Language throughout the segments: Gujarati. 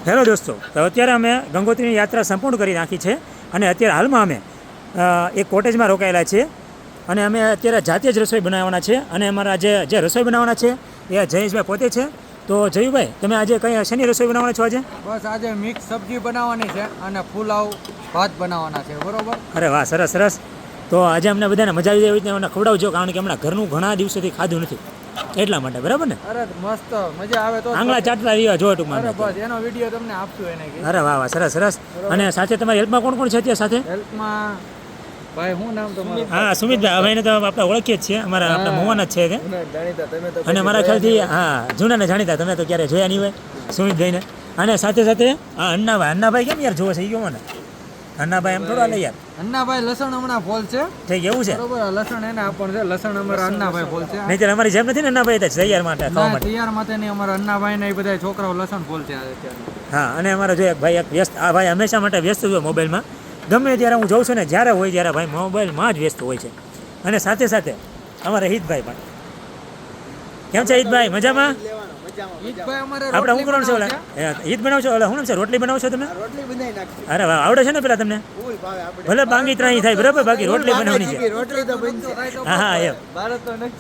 હેલો દોસ્તો, તો અત્યારે અમે ગંગોત્રીની યાત્રા સંપૂર્ણ કરી નાખી છે અને અત્યારે હાલમાં અમે એક કોટેજમાં રોકાયેલા છીએ અને અમે અત્યારે જાતે જ રસોઈ બનાવવાના છે અને અમારા જે રસોઈ બનાવવાના છે એ જયેશભાઈ પોતે છે. તો જયુભાઈ, તમે આજે કઈ શેની રસોઈ બનાવવાના છો આજે? બસ આજે મિક્સ સબ્જી બનાવવાની છે અને પુલાવ ભાત બનાવવાના છે. બરોબર? અરે વાહ, સરસ સરસ. તો આજે અમને બધાને મજા આવી જાય એવી ખવડાવજો, કારણ કે હમણાં ઘરનું ઘણા દિવસોથી ખાધું નથી એટલા માટે. બરાબર ને? અરે મસ્ત મજા આવે તો આંગળા ચાટતા રહ્યા જો ટૂંકમાં. અરે બસ એનો વિડીયો તમને આપશું એને. અરે વાહ વાહ, સરસ સરસ. અને સાથે તમારી હેલ્પમાં કોણ કોણ છે અત્યારે સાથે? હેલ્પમાં ભાઈ શું નામ તમારું? હા, સુમિતભાઈ. ભાઈને તો આપણે ઓળખીએ જ છીએ, અમારા આપણા મોવાના જ છે કે. અને મારા ખ્યાલથી હા, જૂનાને જાણીતા, તમે તો ક્યારે જોયા નહીં હોય સુમિતભાઈને. અને સાથે સાથે હા, અન્નાભાઈ કેમ યાર જોવો છે એ કહો ને. અન્નાભાઈ એમ થોડા લઈ યાર. અન્નાભાઈ લસણ હમણાં ફોલ છે. ઠીક, એવું છે? બરોબર, લસણ એને આપણ છે. લસણ અમારા અન્નાભાઈ ફોલ છે. નહીં, અમારી જેમ નથી ને અન્નાભાઈ તૈયાર માટે ખાવા માટે. તૈયાર માટે નહીં, અમારા અન્નાભાઈ ને એ બધા છોકરાઓ લસણ ફોલ છે અત્યારે. હા, અને અમારો જો એક ભાઈ એક વ્યસ્ત, આ ભાઈ હંમેશા માટે વ્યસ્ત હોય મોબાઈલમાં. ગમે ત્યારે હું જોઉં છું ને, જ્યારે હોય ત્યારે ભાઈ મોબાઈલમાં જ વ્યસ્ત હોય છે. અને સાથે સાથે અમારા હિતભાઈ પણ. કેમ છે હિતભાઈ? મજામાં? આપણે હું કરવાનું છે? ઓલા હિત બનાવશો? ઓલા શું છે? રોટલી બનાવશો તમે? અરે વાહ, આવડે છે ને પેલા તમને? ભલે બાંગી ત્રાહી થાય, બરાબર, બાકી રોટલી બનાવવાની છે. હા હા, એમ.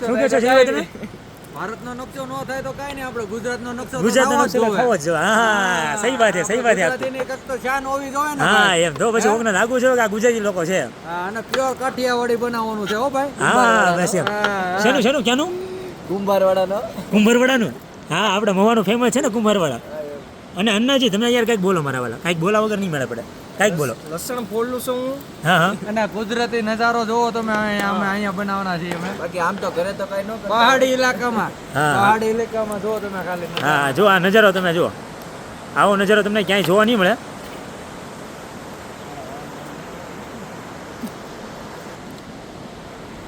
શું કહો છો તમે? ભારતનો નકશો ન થાય તો કાઈ નહીં, આપણે ગુજરાતનો નકશો ગુજરાતનો નકશો ખાવો જ જોઈએ. હા, સહી વાત છે, સહી વાત છે. ગુજરાતીની કંઈક તો શાન હોવી જોઈએ ને. હા, એમ તો પછી ઓગને લાગુ છે કે આ ગુજરાતી લોકો છે. હા, અને પ્યોર કાઠિયાવાડી બનાવવાનું છે હો ભાઈ. હા, બસ એમ. શેનું શેનું ક્યાંનું? કુંભારવાડાનું. હા, આપણે મવાનું ફેમસ છે ને કુંભારવાડા. અને અન્નાજી, તમે યાર કંઈક બોલો મારા વાલા, કંઈક બોલા વગર નહીં મળે પડે, કંઈક બોલો. લસણ ફોડલું છું હું. હા હા. અને ગુજરાતી નજારો જોવો તમે, અમે અહીંયા બનાવવાના છીએ અમે. બાકી આમ તો ઘરે તો કઈ ન કરતા. પહાડી ઇલાકામાં. હા. પહાડી ઇલાકામાં જોવો તમે ખાલી. હા, જો આ નજારો તમે જુઓ, આવો નજારો તમને ક્યાંય જોવા નહીં મળે.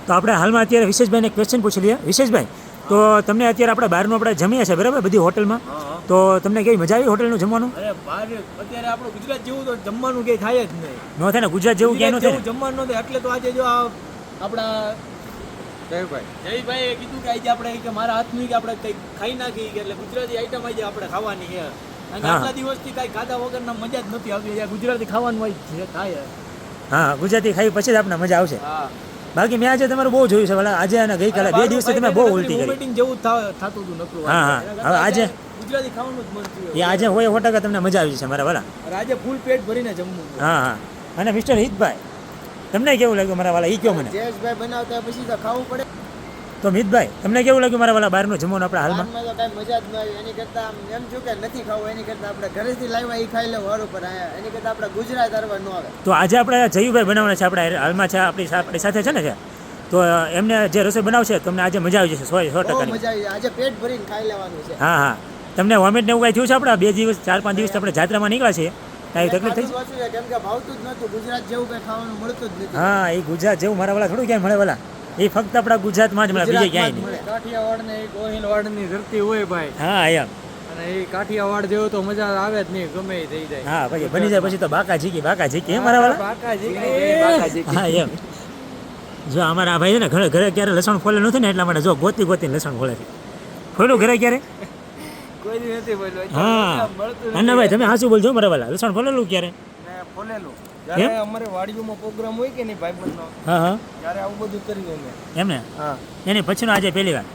તો આપણે હાલમાં અત્યારે વિશેષભાઈને ક્વેશ્ચન પૂછી લઈએ. વિશેષભાઈ, તો તમને અત્યારે આપણે બહારનું આપણે જમીએ છે બરાબર બધી હોટલમાં, તો તમને કેવી મજા આવી હોટલનું જમવાનું? અરે બહાર અત્યારે આપણું ગુજરાત જેવું તો જમવાનું કઈ થાય જ નહીં. ન થાય ને? ગુજરાત જેવું ક્યાંય ન થાય ને? જમવાનું ન થાય. એટલે તો આજે જો આ આપણા જયભાઈએ કીધું કે આજે આપણે કે મારા હાથનું કે આપણે કંઈક ખાઈ નાખી કે એટલે ગુજરાતી આઈટમ આજે આપણે ખાવાની છે. અને આટલા દિવસથી કાંઈ ખાધા વગરના મજા જ નથી આવતી. ગુજરાતી ખાવાનું હોય છે થાય. હા, ગુજરાતી ખાઈ પછી જ આપણને મજા આવશે. હા, બાકી મેં આજે તમારું બહુ જોયું છે ભલા, આજે અને ગઈકાલે 2 દિવસથી તમે બહુ ઉલટી કરી. વોમિટિંગ જેવું થતું હતું નકરું. હા હા, હવે આજે ગુજરાતી ખાવાનું જ મન થયું. એ આજે હોય 100% તમને મજા આવી છે મારા વાલા. અને આજે ફૂલ પેટ ભરીને જમવું. હા હા. અને મિસ્ટર હિતભાઈ, તમને કેવું લાગ્યું મારા વાલા? એ કહો મને. જયેશભાઈ બનાવતા પછી તો ખાવું પડે. તો મિતભાઈ, તમને કેવું લાગ્યું મારા વાલા બહારનું જમવાનું આપણે હાલમાં? તો કાંઈ મજા જ ન આવી. એની કરતાં આમ એમ છું કે નથી ખાવું, એની કરતાં આપણે ઘરેથી લાવ્યા એ ખાઈ લેવું વારું પર. એની કરતાં આપણે ગુજરાત હરવા ન આવે. તો આજે આપણે જયુભાઈ બનાવવાના છે, આપણે હાલમાં છે આપણી સાથે છે ને છે. તો એમને જે રસોઈ બનાવશે તમને આજે મજા આવી જશે 100%. બહુ મજા આવી. આજે પેટ ભરીને ખાઈ લેવાનું છે. હા હા. તમને વોમિટ ને એવું કાંઈ થયું છે? આપણે 2 દિવસ 4-5 દિવસ આપણે જાત્રામાં નીકળ્યા છીએ, કાંઈ તકલીફ થઈ? ખાધું ઓછું છે કેમ કે ભાવતું જ નહોતું. ગુજરાત જેવું કંઈ ખાવાનું મળતું જ નથી. હા, એ ગુજરાત જેવું મારા વાલા થોડું ક્યાંય મળે વાલા. એ ફક્ત આપણા ગુજરાતમાં જ મળે, બીજે ક્યાંય નહીં. કાઠિયાવાડ ને ગોહિલવાડ ની ધરતી હોય ભાઈ. હા એમ. અને એ કાઠિયાવાડ જેવું તો મજા આવે જ નહીં, ગમે એ થઈ જાય. હા, પછી બની જાય પછી તો બાકા ઝીકી એમ મારા વાલા. બાકાજી. હા એમ. જો અમારા આ ભાઈ છે ને ઘરે ક્યારે લસણ ફોલે નથી ને, એટલા માટે જો ગોતી લસણ ફોલે છે. ખોલું ઘરે ક્યારે? કોઈ દી નથી બોલ્યો. હા. મળતું અને ભાઈ તમે હાચું બોલજો મારા વાલા, લસણ ફોલેલું ક્યારે? ને ફોલેલું. જ્યારે અમારે વાડીઓમાં પ્રોગ્રામ હોય કે નહીં ભાઈબંધનો, હા હા, ત્યારે આવું બધું કર્યું અમે. એમને હા. એની પછીનો આજે પહેલી વાર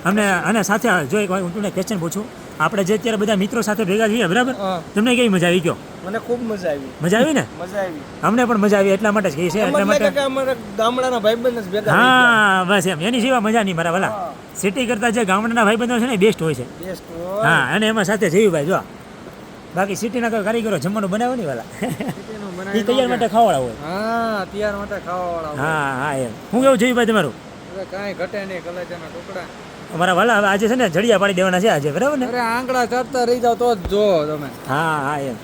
અમને. અને સાથે જો એક હું તમને ક્વેશ્ચન પૂછું, આપણે જે અત્યારે બધા મિત્રો સાથે ભેગા છીએ બરાબર, હા. તમને કેવી મજા આવી? ગયો મને ખૂબ મજા આવી. મજા આવી ને? મજા આવી. અમને પણ મજા આવી, એટલા માટે જ કહીએ છીએ, એટલા એમ લાગે માટે. કે અમારા ગામડાના ભાઈબંધ જ ભેગા થઈ ગયા. હા બસ એમ, એની સિવાય મજા નહીં મારા વાલા. સિટી કરતાં જે ગામડાના ભાઈબંધો છે ને બેસ્ટ હોય છે. બેસ્ટ. હા, અને એમાં સાથે જયું ભાઈ જો, બાકી સિટીના કોઈ કારીગરો જમવાનું બનાવે નહીં વાલા. એ તૈયાર માટે ખાવાળા હોય. હા, તૈયાર માટે ખાવા વાળા. હા હા એમ. હું કેવું જોયું ભાઈ તમારું? અરે કાંઈ ઘટે નહીં, કલેજાના ટુકડા. અમારા વાલા હવે આજે છે ને જડિયા પાડી દેવાના છે આજે, બરાબર ને? અરે આંકડા ચડતા રહી જાવ તો જ જો તમે. હા હા એમ.